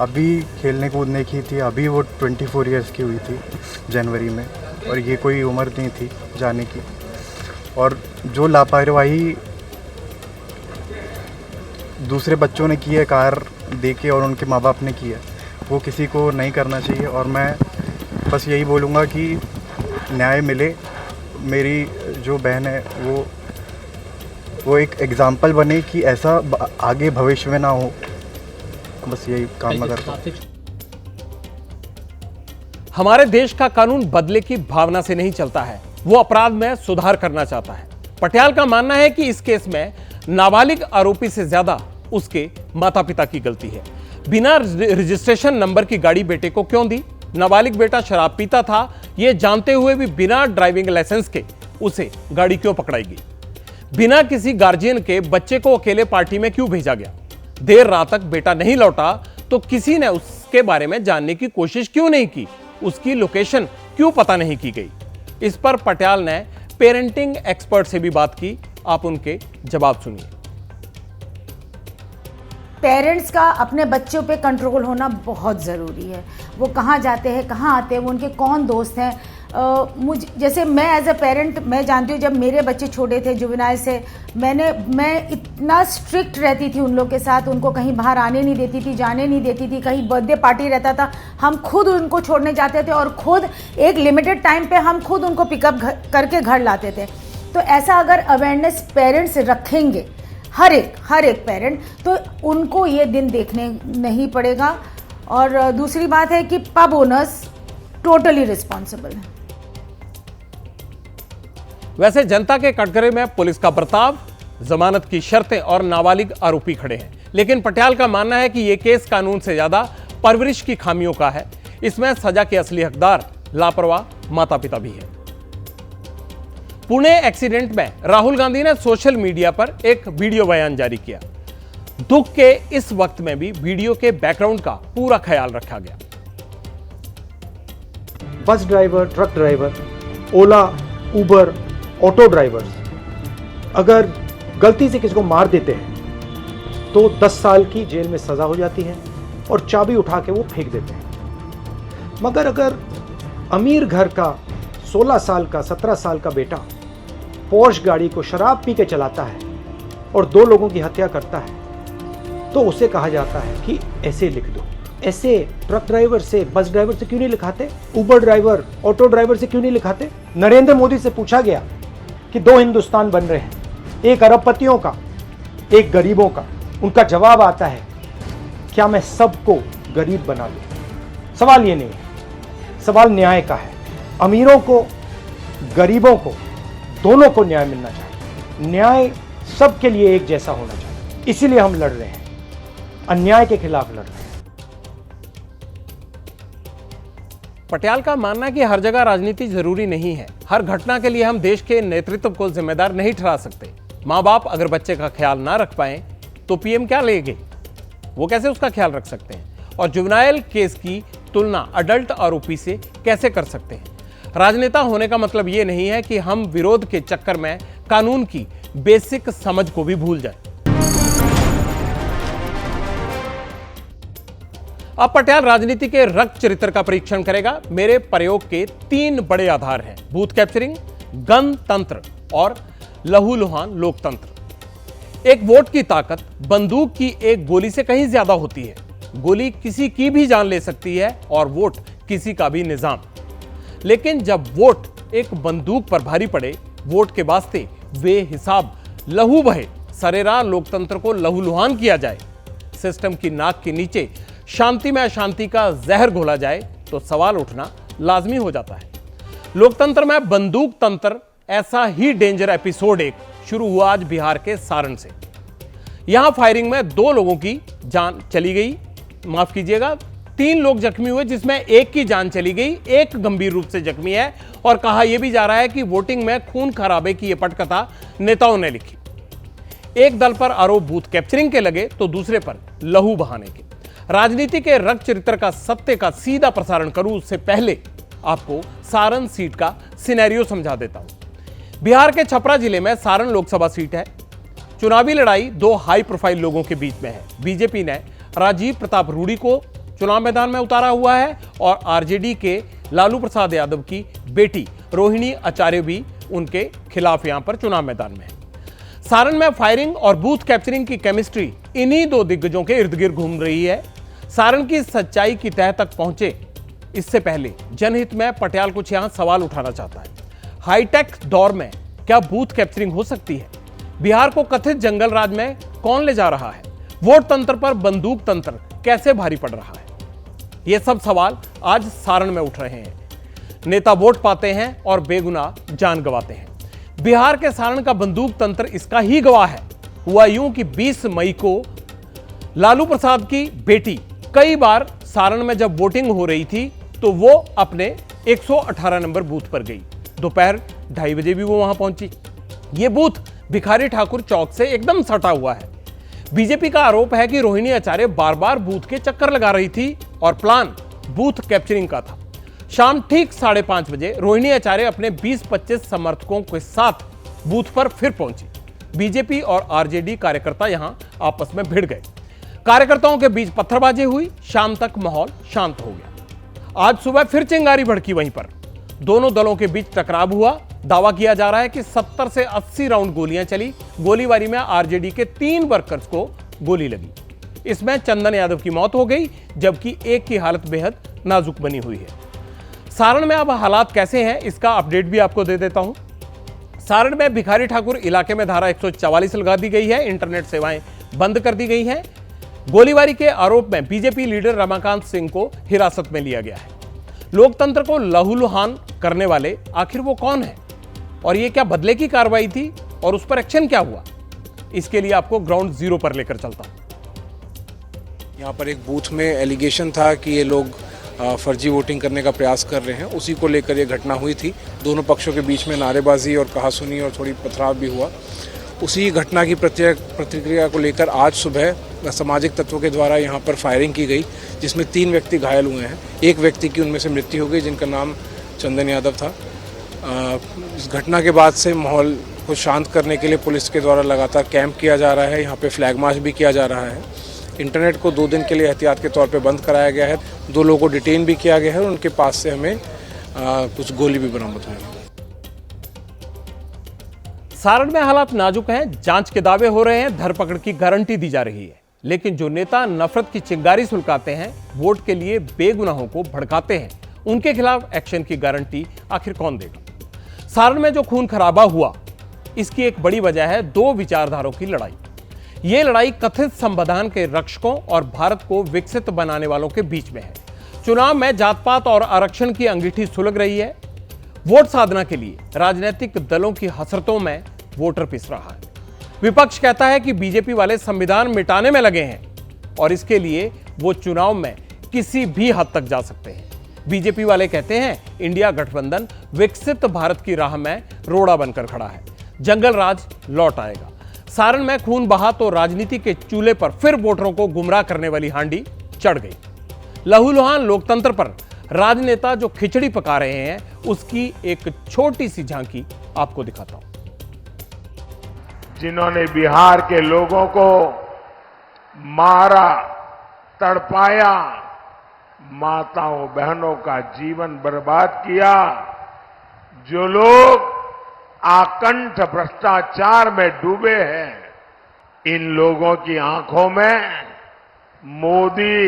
अभी खेलने कूदने की थी, अभी वो 24 ईयर्स की हुई थी जनवरी में, और ये कोई उम्र नहीं थी जाने की। और जो लापरवाही दूसरे बच्चों ने की है कार देके और उनके माँ बाप ने की है, वो किसी को नहीं करना चाहिए। और मैं बस यही बोलूँगा कि न्याय मिले। मेरी जो बहन है वो एक एग्जाम्पल बने कि ऐसा आगे भविष्य में ना हो। बस यही कामना करता हूँ। हमारे देश का कानून बदले की भावना से नहीं चलता है, वो अपराध में सुधार करना चाहता है। पटियाला का मानना है कि इस केस में नाबालिग आरोपी से ज्यादा उसके माता पिता की गलती है। बिना रजिस्ट्रेशन नंबर की गाड़ी बेटे को क्यों दी? नाबालिग बेटा शराब पीता था, यह जानते हुए भी बिना ड्राइविंग लाइसेंस के उसे गाड़ी क्यों पकड़ाई गई? बिना किसी गार्जियन के बच्चे को अकेले पार्टी में क्यों भेजा गया? देर रात तक बेटा नहीं लौटा तो किसी ने उसके बारे में जानने की कोशिश क्यों नहीं की? उसकी लोकेशन क्यों पता नहीं की गई? इस पर पटियाल ने पेरेंटिंग एक्सपर्ट से भी बात की। आप उनके जवाब सुनिए। पेरेंट्स का अपने बच्चों पे कंट्रोल होना बहुत ज़रूरी है। वो कहाँ जाते हैं, कहाँ आते हैं, वो उनके कौन दोस्त हैं। जैसे मैं एज अ पेरेंट मैं जानती हूँ, जब मेरे बच्चे छोटे थे जुवेनाइल से, मैं इतना स्ट्रिक्ट रहती थी उन लोग के साथ, उनको कहीं बाहर आने नहीं देती थी, जाने नहीं देती थी। कहीं बर्थडे पार्टी रहता था, हम खुद उनको छोड़ने जाते थे और खुद एक लिमिटेड टाइम पे हम खुद उनको पिकअप करके घर लाते थे। तो ऐसा अगर अवेयरनेस पेरेंट्स रखेंगे, हर एक पेरेंट, तो उनको ये दिन देखने नहीं पड़ेगा। और दूसरी बात है कि पब ओनर्स टोटली रिस्पॉन्सिबल है। वैसे जनता के कटघरे में पुलिस का बर्ताव, जमानत की शर्तें और नाबालिग आरोपी खड़े हैं, लेकिन पटियाल का मानना है कि यह केस कानून से ज्यादा परवरिश की खामियों का है। इसमें सजा के असली हकदार लापरवाह माता पिता भी है। पुणे एक्सीडेंट में राहुल गांधी ने सोशल मीडिया पर एक वीडियो बयान जारी किया। दुख के इस वक्त में भी वीडियो के बैकग्राउंड का पूरा ख्याल रखा गया। बस ड्राइवर, ट्रक ड्राइवर, ओला, उबर, ऑटो ड्राइवर्स अगर गलती से किसी को मार देते हैं तो 10 साल की जेल में सजा हो जाती है और चाबी उठा के वो फेंक देते हैं। मगर अगर अमीर घर का 16 साल का 17 साल का बेटा पोर्श गाड़ी को शराब पी के चलाता है और 2 लोगों की हत्या करता है तो उसे कहा जाता है कि ऐसे लिख दो। ऐसे ट्रक ड्राइवर से, बस ड्राइवर से क्यों नहीं लिखाते? उबर ड्राइवर, ऑटो ड्राइवर से क्यों नहीं लिखाते? नरेंद्र मोदी से पूछा गया कि 2 हिंदुस्तान बन रहे हैं, एक अरबपतियों का, एक गरीबों का। उनका जवाब आता है, क्या मैं सबको गरीब बना दूं? सवाल ये नहीं है, सवाल न्याय का है। अमीरों को, गरीबों को, दोनों को न्याय मिलना चाहिए। न्याय सबके लिए एक जैसा होना चाहिए। इसीलिए हम लड़ रहे हैं, अन्याय के खिलाफ लड़ रहे हैं। पटियाल का मानना है कि हर जगह राजनीति जरूरी नहीं है। हर घटना के लिए हम देश के नेतृत्व को जिम्मेदार नहीं ठहरा सकते। माँ बाप अगर बच्चे का ख्याल ना रख पाए तो पीएम क्या लेंगे? वो कैसे उसका ख्याल रख सकते हैं? और जुवेनाइल केस की तुलना अडल्ट आरोपी से कैसे कर सकते हैं? राजनेता होने का मतलब ये नहीं है कि हम विरोध के चक्कर में कानून की बेसिक समझ को भी भूल जाएं। अब पटियाल राजनीति के रक्त चरित्र का परीक्षण करेगा। मेरे प्रयोग के 3 बड़े आधार हैं: बूथ कैप्चरिंग, गण तंत्र और लहूलुहान लोकतंत्र। एक वोट की ताकत बंदूक की एक गोली से कहीं ज्यादा होती है। गोली किसी की भी जान ले सकती है और वोट किसी का भी निजाम। लेकिन जब वोट एक बंदूक पर भारी पड़े, वोट के वास्ते बेहिसाब लहू बहे, सरेराह लोकतंत्र को लहूलुहान किया जाए, सिस्टम की नाक के नीचे शांति में अशांति का जहर घोला जाए, तो सवाल उठना लाजमी हो जाता है। लोकतंत्र में बंदूक तंत्र, ऐसा ही डेंजर एपिसोड एक शुरू हुआ आज बिहार के सारण से। यहां फायरिंग में 2 लोगों की जान चली गई, माफ कीजिएगा 3 लोग जख्मी हुए, जिसमें एक की जान चली गई, एक गंभीर रूप से जख्मी है। और कहा यह भी जा रहा है कि वोटिंग में खून खराबे की यह पटकथा नेताओं ने लिखी। एक दल पर आरोप बूथ कैप्चरिंग के लगे तो दूसरे पर लहू बहाने के। राजनीति के रक्त चरित्र का सत्य का सीधा प्रसारण करूं उससे पहले आपको सारण सीट का सिनेरियो समझा देता हूं। बिहार के छपरा जिले में सारण लोकसभा सीट है। चुनावी लड़ाई 2 हाई प्रोफाइल लोगों के बीच में है। बीजेपी ने राजीव प्रताप रूडी को चुनाव मैदान में उतारा हुआ है और आरजेडी के लालू प्रसाद यादव की बेटी रोहिणी आचार्य भी उनके खिलाफ यहां पर चुनाव मैदान में है। सारण में फायरिंग और बूथ कैप्चरिंग की केमिस्ट्री इन्हीं 2 दिग्गजों के इर्द गिर्द घूम रही है। सारण की सच्चाई की तह तक पहुंचे इससे पहले जनहित में पटियाल कुछ यहां सवाल उठाना चाहता है। हाईटेक दौर में क्या बूथ कैप्चरिंग हो सकती है? बिहार को कथित जंगल राज में कौन ले जा रहा है? वोट तंत्र पर बंदूक तंत्र कैसे भारी पड़ रहा है? ये सब सवाल आज सारण में उठ रहे हैं। नेता वोट पाते हैं और बेगुनाह जान गंवाते हैं। बिहार के सारण का बंदूक तंत्र इसका ही गवाह है। हुआ यूं कि 20 मई को लालू प्रसाद की बेटी कई बार सारण में जब वोटिंग हो रही थी तो वो अपने 118 नंबर बूथ पर गई। दोपहर 2:30 बजे भी वो वहां पहुंची। ये बूथ भिखारी ठाकुर चौक से एकदम सटा हुआ है। बीजेपी का आरोप है कि रोहिणी आचार्य बार बार बूथ के चक्कर लगा रही थी और प्लान बूथ कैप्चरिंग का था। शाम ठीक 5:30 बजे रोहिणी आचार्य अपने 20-25 समर्थकों के साथ बूथ पर फिर पहुंची। बीजेपी और आरजेडी कार्यकर्ता यहां आपस में भिड़ गए। कार्यकर्ताओं के बीच पत्थरबाजी हुई। शाम तक माहौल शांत हो गया। आज सुबह फिर चिंगारी भड़की। वहीं पर दोनों दलों के बीच टकराव हुआ। दावा किया जा रहा है कि 70 से 80 राउंड गोलियां चली। गोलीबारी में आरजेडी के 3 वर्कर्स को गोली लगी। इसमें चंदन यादव की मौत हो गई, जबकि एक की हालत बेहद नाजुक बनी हुई है। सारण में अब हालात कैसे हैं, इसका अपडेट भी आपको दे देता हूं। सारण में भिखारी ठाकुर इलाके में धारा 144 लगा दी गई है। इंटरनेट सेवाएं बंद कर दी गई हैं। गोलीबारी के आरोप में बीजेपी लीडर रमाकांत सिंह को हिरासत में लिया गया है। लोकतंत्र को लहूलुहान करने वाले आखिर वो कौन है और ये क्या बदले की कार्रवाई थी और उस पर एक्शन क्या हुआ, इसके लिए आपको ग्राउंड जीरो पर लेकर चलता हूं। यहाँ पर एक बूथ में एलिगेशन था कि ये लोग फर्जी वोटिंग करने का प्रयास कर रहे हैं। उसी को लेकर ये घटना हुई थी। दोनों पक्षों के बीच में नारेबाजी और कहासुनी और थोड़ी पथराव भी हुआ। उसी घटना की प्रतिक्रिया को लेकर आज सुबह सामाजिक तत्वों के द्वारा यहाँ पर फायरिंग की गई, जिसमें 3 व्यक्ति घायल हुए हैं। एक व्यक्ति की उनमें से मृत्यु हो गई, जिनका नाम चंदन यादव था। इस घटना के बाद से माहौल को शांत करने के लिए पुलिस के द्वारा लगातार कैंप किया जा रहा है। यहाँ पे फ्लैग मार्च भी किया जा रहा है। इंटरनेट को 2 दिन के लिए एहतियात के तौर पे बंद कराया गया है। 2 लोगों को डिटेन भी किया गया है और उनके पास से हमें कुछ गोली भी बरामद हुई है। सारण में हालात नाजुक हैं। जांच के दावे हो रहे हैं, धरपकड़ की गारंटी दी जा रही है। लेकिन जो नेता नफरत की चिंगारी सुलगाते हैं, वोट के लिए बेगुनाहों को भड़काते हैं, उनके खिलाफ एक्शन की गारंटी आखिर कौन देगा। सारण में जो खून खराबा हुआ, इसकी एक बड़ी वजह है 2 विचारधाराओं की लड़ाई। यह लड़ाई कथित संविधान के रक्षकों और भारत को विकसित बनाने वालों के बीच में है। चुनाव में जात पात और आरक्षण की अंगीठी सुलग रही है। वोट साधना के लिए राजनीतिक दलों की हसरतों में वोटर पिस रहा है। विपक्ष कहता है कि बीजेपी वाले संविधान मिटाने में लगे हैं और इसके लिए वो चुनाव में किसी भी हद तक जा सकते हैं। बीजेपी वाले कहते हैं इंडिया गठबंधन विकसित भारत की राह में रोड़ा बनकर खड़ा है। जंगल राज लौट आएगा। सारण में खून बहा तो राजनीति के चूल्हे पर फिर वोटरों को गुमराह करने वाली हांडी चढ़ गई। लहूलुहान लोकतंत्र पर राजनेता जो खिचड़ी पका रहे हैं, उसकी एक छोटी सी झांकी आपको दिखाता हूं। जिन्होंने बिहार के लोगों को मारा, तड़पाया, माताओं बहनों का जीवन बर्बाद किया, जो लोग आकंठ भ्रष्टाचार में डूबे हैं, इन लोगों की आंखों में मोदी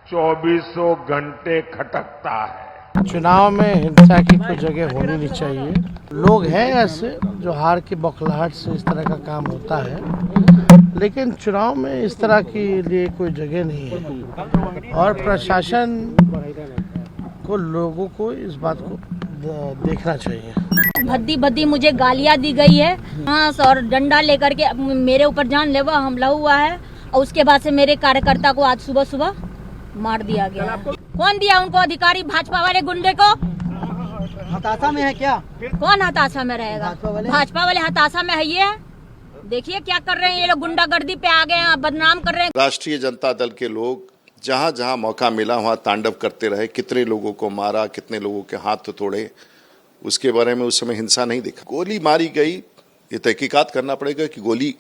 24 घंटे खटकता है। चुनाव में हिंसा की कोई जगह होनी नहीं चाहिए। लोग हैं ऐसे जो हार की बौखलाहट से इस तरह का काम होता है, लेकिन चुनाव में इस तरह के लिए कोई जगह नहीं है और प्रशासन को लोगों को इस बात को देखना चाहिए। भद्दी भद्दी मुझे गालियां दी गई है, हाँ, और डंडा लेकर के मेरे ऊपर जानलेवा हमला हुआ है और उसके बाद से मेरे कार्यकर्ता को आज सुबह सुबह मार दिया गया है। कौन दिया उनको अधिकारी? भाजपा वाले गुंडे को। हताशा में है क्या? कौन हताशा में रहेगा? भाजपा वाले हताशा में है। ये देखिए क्या कर रहे हैं ये लोग, गुंडागर्दी पे आ गए हैं, बदनाम कर रहे हैं। राष्ट्रीय जनता दल के लोग जहां जहां मौका मिला वहां तांडव करते रहे। कितने लोगों को मारा, कितने लोगों के हाथ तोड़े, उसके बारे में उस समय हिंसा नहीं देखा। गोली मारी गई, ये तहकीकात करना पड़ेगा कि गोली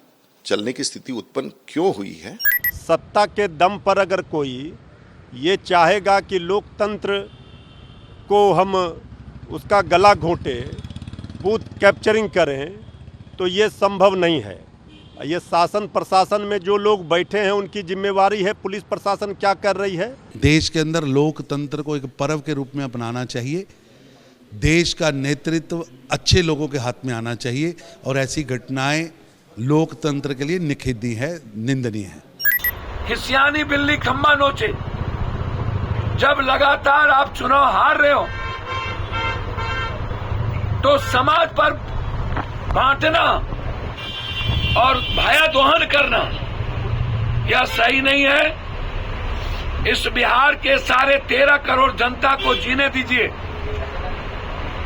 चलने की स्थिति उत्पन्न क्यों हुई है। सत्ता के दम पर अगर कोई ये चाहेगा कि लोकतंत्र को हम उसका गला घोंटे, बूथ कैप्चरिंग करें, तो ये संभव नहीं है। ये शासन प्रशासन में जो लोग बैठे हैं उनकी जिम्मेवारी है। पुलिस प्रशासन क्या कर रही है? देश के अंदर लोकतंत्र को एक पर्व के रूप में अपनाना चाहिए। देश का नेतृत्व अच्छे लोगों के हाथ में आना चाहिए और ऐसी घटनाएं लोकतंत्र के लिए निखिदनी है, निंदनीय है। हिसियानी बिल्ली खम्बा नोचे। जब लगातार आप चुनाव हार रहे हो तो समाज पर बांटना और भाया दोहन करना यह सही नहीं है। इस बिहार के सारे 13 करोड़ जनता को जीने दीजिए।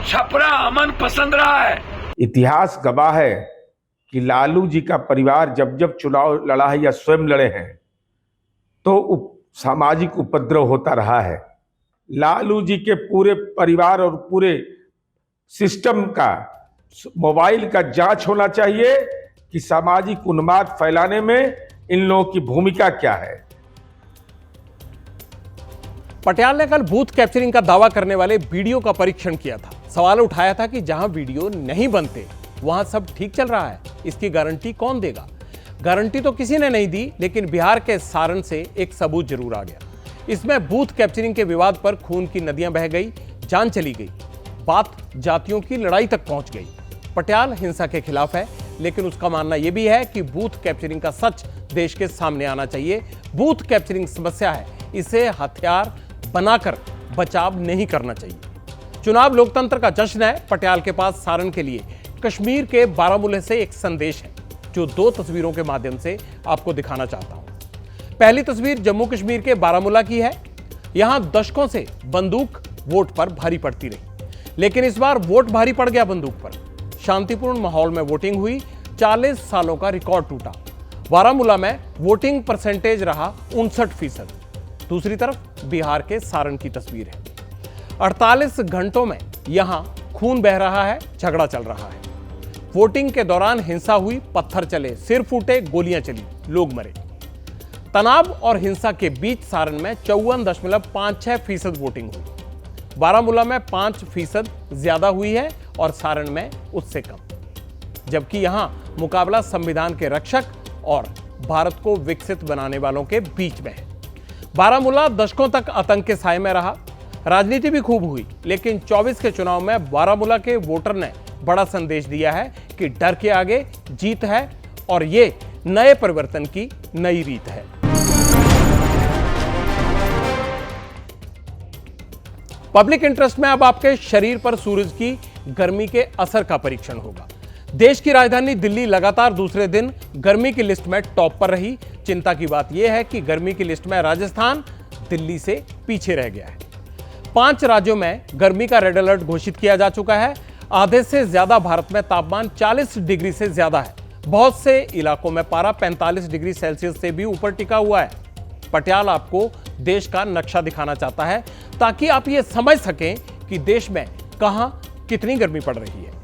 छपरा अमन पसंद रहा है। इतिहास गवाह है कि लालू जी का परिवार जब जब चुनाव लड़ा है या स्वयं लड़े हैं तो सामाजिक उपद्रव होता रहा है। लालू जी के पूरे परिवार और पूरे सिस्टम का मोबाइल का जांच होना चाहिए कि सामाजिक उन्माद फैलाने में इन लोगों की भूमिका क्या है। पटियाल ने कल बूथ कैप्चरिंग का दावा करने वाले वीडियो का परीक्षण किया था। सवाल उठाया था कि जहां वीडियो नहीं बनते वहां सब ठीक चल रहा है, इसकी गारंटी कौन देगा। गारंटी तो किसी ने नहीं दी, लेकिन बिहार के सारण से एक सबूत जरूर आ गया। इसमें बूथ कैप्चरिंग के विवाद पर खून की नदियां बह गई, जान चली गई, बात जातियों की लड़ाई तक पहुंच गई। पटियाल हिंसा के खिलाफ है, लेकिन उसका मानना यह भी है कि बूथ कैप्चरिंग का सच देश के सामने आना चाहिए। बूथ कैप्चरिंग समस्या है, इसे हथियार बनाकर बचाव नहीं करना चाहिए। चुनाव लोकतंत्र का जश्न है। पटियाल के पास सारण के लिए कश्मीर के बारामूला से एक संदेश है जो 2 तस्वीरों के माध्यम से आपको दिखाना चाहता हूं। पहली तस्वीर जम्मू कश्मीर के बारामूला की है। यहां दशकों से बंदूक वोट पर भारी पड़ती रही, लेकिन इस बार वोट भारी पड़ गया बंदूक पर। शांतिपूर्ण माहौल में वोटिंग हुई, 40 सालों का रिकॉर्ड टूटा। बारामूला में वोटिंग परसेंटेज रहा 59%। दूसरी तरफ बिहार के सारण की तस्वीर है। 48 घंटों में यहां खून बह रहा है, झगड़ा चल रहा है। वोटिंग के दौरान हिंसा हुई, पत्थर चले, सिर फूटे, गोलियां चली, लोग मरे। तनाव और हिंसा के बीच सारण में 54.56% वोटिंग हुई। बारामूला में 5% ज्यादा हुई है और सारण में उससे कम। जबकि यहां मुकाबला संविधान के रक्षक और भारत को विकसित बनाने वालों के बीच में है। बारामूला दशकों तक आतंक के साए में रहा। राजनीति भी खूब हुई, लेकिन 24 के चुनाव में बारामूला के वोटर ने बड़ा संदेश दिया है कि डर के आगे जीत है और ये नए परिवर्तन की नई रीत है। पब्लिक इंटरेस्ट में अब आपके शरीर पर सूरज की गर्मी के असर का परीक्षण होगा। देश की राजधानी दिल्ली लगातार दूसरे दिन गर्मी की लिस्ट में टॉप पर रही। चिंता की बात यह है कि गर्मी की लिस्ट में राजस्थान दिल्ली से पीछे रह गया है। 5 राज्यों में गर्मी का रेड अलर्ट घोषित किया जा चुका है। आधे से ज्यादा भारत में तापमान 40 डिग्री से ज्यादा है। बहुत से इलाकों में पारा 45 डिग्री सेल्सियस से भी ऊपर टिका हुआ है। पटियाल आपको देश का नक्शा दिखाना चाहता है ताकि आप ये समझ सकें कि देश में कहां कितनी गर्मी पड़ रही है।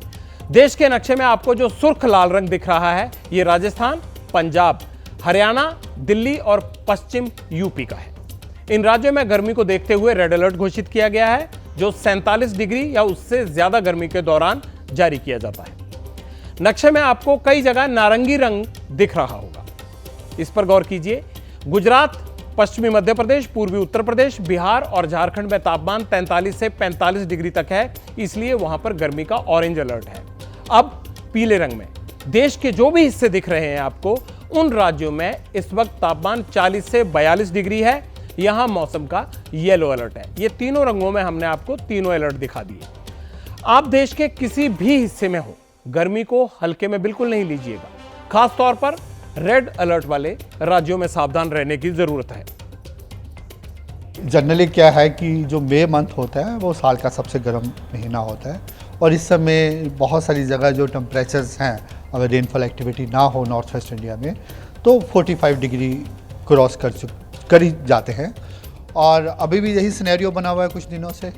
देश के नक्शे में आपको जो सुर्ख लाल रंग दिख रहा है, ये राजस्थान, पंजाब, हरियाणा, दिल्ली और पश्चिम यूपी का है। इन राज्यों में गर्मी को देखते हुए रेड अलर्ट घोषित किया गया है, जो 47 डिग्री या उससे ज्यादा गर्मी के दौरान जारी किया जाता है। नक्शे में आपको कई जगह नारंगी रंग दिख रहा होगा, इस पर गौर कीजिए। गुजरात, पश्चिमी मध्य प्रदेश, पूर्वी उत्तर प्रदेश, बिहार और झारखंड में तापमान 43 से 45 डिग्री तक है, इसलिए वहां पर गर्मी का ऑरेंज अलर्ट है। अब पीले रंग में देश के जो भी हिस्से दिख रहे हैं आपको, उन राज्यों में इस वक्त तापमान 40 से 42 डिग्री है, यहां मौसम का येलो अलर्ट है। ये तीनों रंगों में हमने आपको तीनों अलर्ट दिखा दिए। आप देश के किसी भी हिस्से में हो, गर्मी को हल्के में बिल्कुल नहीं लीजिएगा। खास तौर पर रेड अलर्ट वाले राज्यों में सावधान रहने की जरूरत है। जनरली क्या है कि जो मई मंथ होता है वो साल का सबसे गर्म महीना होता है और इस समय बहुत सारी जगह जो टेम्परेचर्स हैं, अगर रेनफॉल एक्टिविटी ना हो नॉर्थ वेस्ट इंडिया में, तो 45 डिग्री क्रॉस कर ही जाते हैं। और अभी भी यही सिनेरियो बना हुआ है कुछ दिनों से,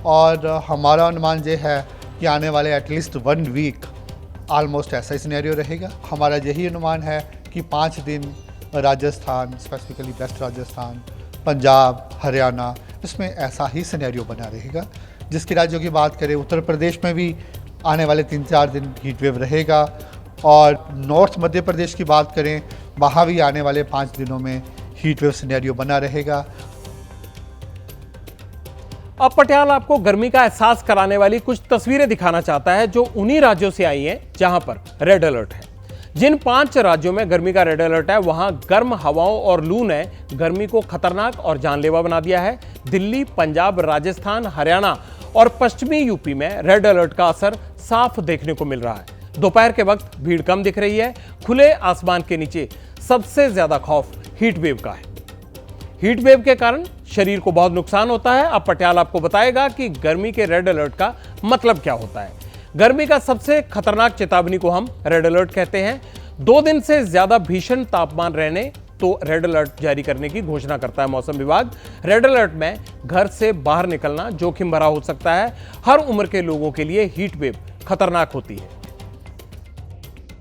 और हमारा अनुमान ये है कि आने वाले एटलीस्ट 1 वीक ऑलमोस्ट ऐसा ही सिनेरियो रहेगा। हमारा यही अनुमान है कि 5 दिन राजस्थान, स्पेसिफिकली वेस्ट राजस्थान, पंजाब, हरियाणा, इसमें ऐसा ही सिनेरियो बना रहेगा। जिसकी राज्यों की बात करें, उत्तर प्रदेश में भी आने वाले 3-4 दिन हीट वेव रहेगा, और नॉर्थ मध्य प्रदेश की बात करें, वहाँ भी आने वाले 5 दिनों में हीट वेव सिनेरियो बना रहेगा। अब पटियाल आपको गर्मी का एहसास कराने वाली कुछ तस्वीरें दिखाना चाहता है जो उन्हीं राज्यों से आई हैं जहां पर रेड अलर्ट है। जिन 5 राज्यों में गर्मी का रेड अलर्ट है, वहां गर्म हवाओं और लू ने गर्मी को खतरनाक और जानलेवा बना दिया है। दिल्ली, पंजाब, राजस्थान, हरियाणा और पश्चिमी यूपी में रेड अलर्ट का असर साफ देखने को मिल रहा है। दोपहर के वक्त भीड़ कम दिख रही है। खुले आसमान के नीचे सबसे ज्यादा खौफ हीट वेव का है। हीट वेव के कारण शरीर को बहुत नुकसान होता है। अब पटियाल आपको बताएगा कि गर्मी के रेड अलर्ट का मतलब क्या होता है। गर्मी का सबसे खतरनाक चेतावनी को हम रेड अलर्ट कहते हैं। 2 दिन से ज्यादा भीषण तापमान रहने तो रेड अलर्ट जारी करने की घोषणा करता है मौसम विभाग। रेड अलर्ट में घर से बाहर निकलना जोखिम भरा हो सकता है। हर उम्र के लोगों के लिए हीट वेव खतरनाक होती है।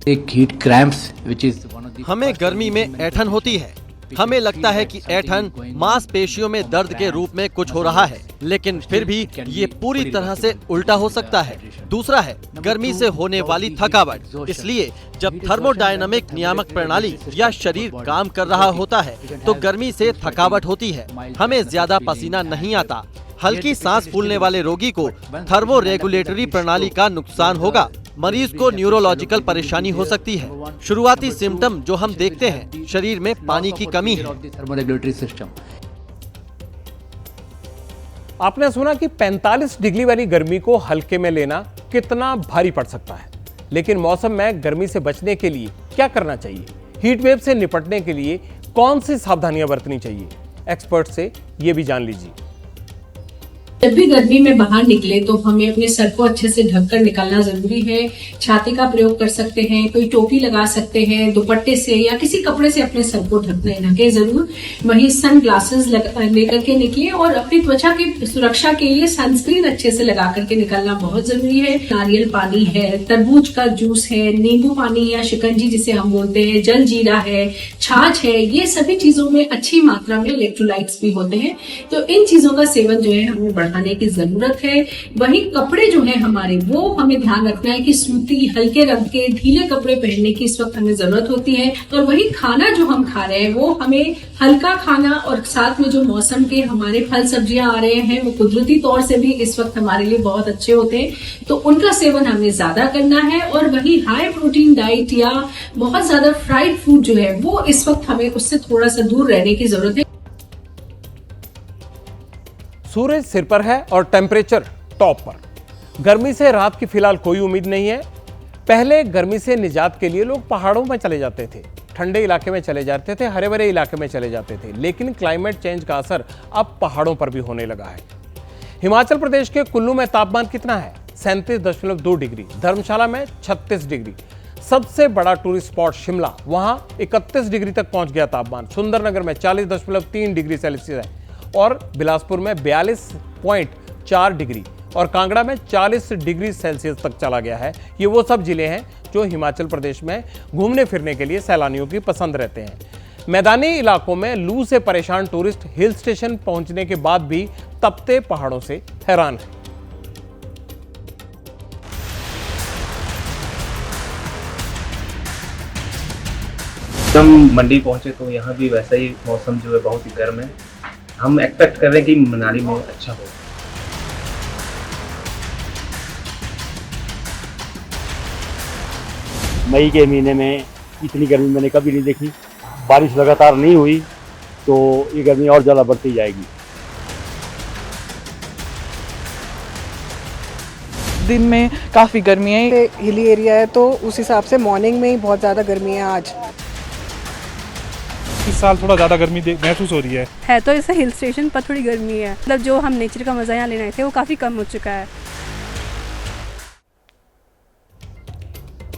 एक हीट क्रैम्प्स विच इज हमें गर्मी में ऐंठन होती है। हमें लगता है कि ऐंठन मांसपेशियों में दर्द के रूप में कुछ हो रहा है, लेकिन फिर भी ये पूरी तरह से उल्टा हो सकता है। दूसरा है गर्मी से होने वाली थकावट। इसलिए जब थर्मोडायनामिक नियामक प्रणाली या शरीर काम कर रहा होता है तो गर्मी से थकावट होती है। हमें ज्यादा पसीना नहीं आता। हल्की सांस फूलने वाले रोगी को थर्मो रेगुलेटरी प्रणाली का नुकसान होगा। मरीज को न्यूरोलॉजिकल परेशानी हो सकती है। शुरुआती सिम्टम जो हम देखते हैं, शरीर में पानी की कमी है। Thermoregulatory system. आपने सुना कि 45 डिग्री वाली गर्मी को हल्के में लेना कितना भारी पड़ सकता है, लेकिन मौसम में गर्मी से बचने के लिए क्या करना चाहिए? हीट वेव से निपटने के लिए कौन सी सावधानियां बरतनी चाहिए? एक्सपर्ट से ये भी जान लीजिए। जब भी गर्मी में बाहर निकले तो हमें अपने सर को अच्छे से ढककर निकलना जरूरी है। छाती का प्रयोग कर सकते हैं, कोई टोपी लगा सकते हैं, दुपट्टे से या किसी कपड़े से अपने सर को ढके जरूर। वहीं सन ग्लासेस लेकर के निकले और अपनी त्वचा की सुरक्षा के लिए सनस्क्रीन अच्छे से लगा करके निकलना बहुत जरूरी है। नारियल पानी है, तरबूज का जूस है, नींबू पानी या शिकंजी जिसे हम बोलते हैं, जल जीरा है, छाछ है, ये सभी चीजों में अच्छी मात्रा में इलेक्ट्रोलाइट्स भी होते हैं। तो इन चीजों का सेवन जो है हमें बढ़ाने की जरूरत है। वहीं कपड़े जो है हमारे, वो हमें ध्यान रखना है कि सूती हल्के रंग के ढीले कपड़े पहनने की इस वक्त हमें जरूरत होती है। और वही खाना जो हम खा रहे हैं वो हमें हल्का खाना, और साथ में जो मौसम के हमारे फल सब्जियां आ रहे हैं वो कुदरती तौर से भी इस वक्त हमारे लिए बहुत अच्छे होते हैं, तो उनका सेवन हमें ज्यादा करना है। और वही हाई प्रोटीन डाइट या बहुत ज्यादा फ्राइड फूड जो है वो इस वक्त हमें उससे थोड़ा सा दूर रहने की जरूरत है। सूरज सिर पर है और टेम्परेचर टॉप पर। गर्मी से रात की फिलहाल कोई उम्मीद नहीं है। पहले गर्मी से निजात के लिए लोग पहाड़ों में चले जाते थे, ठंडे इलाके में चले जाते थे, हरे भरे इलाके में चले जाते थे, लेकिन क्लाइमेट चेंज का असर अब पहाड़ों पर भी होने लगा है। हिमाचल प्रदेश के कुल्लू में तापमान कितना है? 37.2 डिग्री। धर्मशाला में 36 डिग्री। सबसे बड़ा टूरिस्ट स्पॉट शिमला, वहां 31 डिग्री तक पहुंच गया तापमान। सुंदरनगर में 40.3 डिग्री सेल्सियस है और बिलासपुर में 42.4 डिग्री और कांगड़ा में 40 डिग्री सेल्सियस तक चला गया है। ये वो सब जिले हैं जो हिमाचल प्रदेश में घूमने फिरने के लिए सैलानियों की पसंद रहते हैं। मैदानी इलाकों में लू से परेशान टूरिस्ट हिल स्टेशन पहुंचने के बाद भी तपते पहाड़ों से हैरान हैं। हम मंडी पहुंचे तो यहाँ भी वैसा ही मौसम जो है बहुत ही गर्म है। हम एक्सपेक्ट कर रहे हैं कि मनाली में अच्छा हो। मई के महीने में इतनी गर्मी मैंने कभी नहीं देखी। बारिश लगातार नहीं हुई तो ये गर्मी और ज़्यादा बढ़ती जाएगी। दिन में काफ़ी गर्मी है, हिली एरिया है तो उस हिसाब से मॉर्निंग में ही बहुत ज़्यादा गर्मी है। आज इस साल थोड़ा ज़्यादा गर्मी महसूस हो रही है तो ऐसा हिल स्टेशन पर थोड़ी गर्मी है, मतलब जो हम नेचर का मज़ा यहाँ लेने थे वो काफ़ी कम हो चुका है।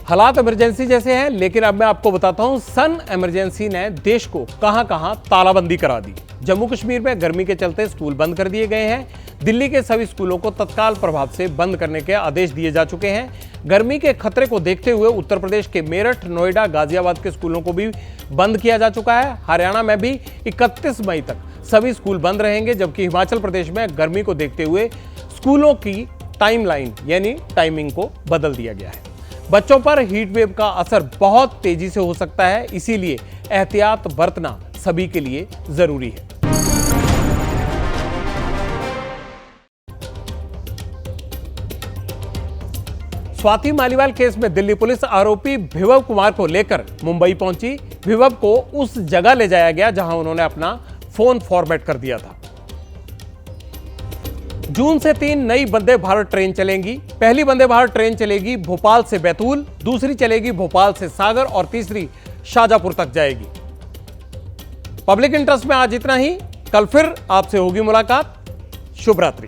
हालात इमरजेंसी जैसे हैं, लेकिन अब मैं आपको बताता हूं सन इमरजेंसी ने देश को कहां-कहां तालाबंदी करा दी। जम्मू कश्मीर में गर्मी के चलते स्कूल बंद कर दिए गए हैं। दिल्ली के सभी स्कूलों को तत्काल प्रभाव से बंद करने के आदेश दिए जा चुके हैं। गर्मी के खतरे को देखते हुए उत्तर प्रदेश के मेरठ, नोएडा, गाजियाबाद के स्कूलों को भी बंद किया जा चुका है। हरियाणा में भी 31 मई तक सभी स्कूल बंद रहेंगे, जबकि हिमाचल प्रदेश में गर्मी को देखते हुए स्कूलों की टाइमलाइन यानी टाइमिंग को बदल दिया गया है। बच्चों पर हीट वेव का असर बहुत तेजी से हो सकता है, इसीलिए एहतियात बरतना सभी के लिए जरूरी है। स्वाति मालीवाल केस में दिल्ली पुलिस आरोपी विभव कुमार को लेकर मुंबई पहुंची। विभव को उस जगह ले जाया गया जहां उन्होंने अपना फोन फॉर्मेट कर दिया था। जून से 3 नई वंदे भारत ट्रेन चलेंगी। पहली वंदे भारत ट्रेन चलेगी भोपाल से बैतूल, दूसरी चलेगी भोपाल से सागर और तीसरी शाजापुर तक जाएगी। पब्लिक इंटरेस्ट में आज इतना ही। कल फिर आपसे होगी मुलाकात। शुभ रात्रि।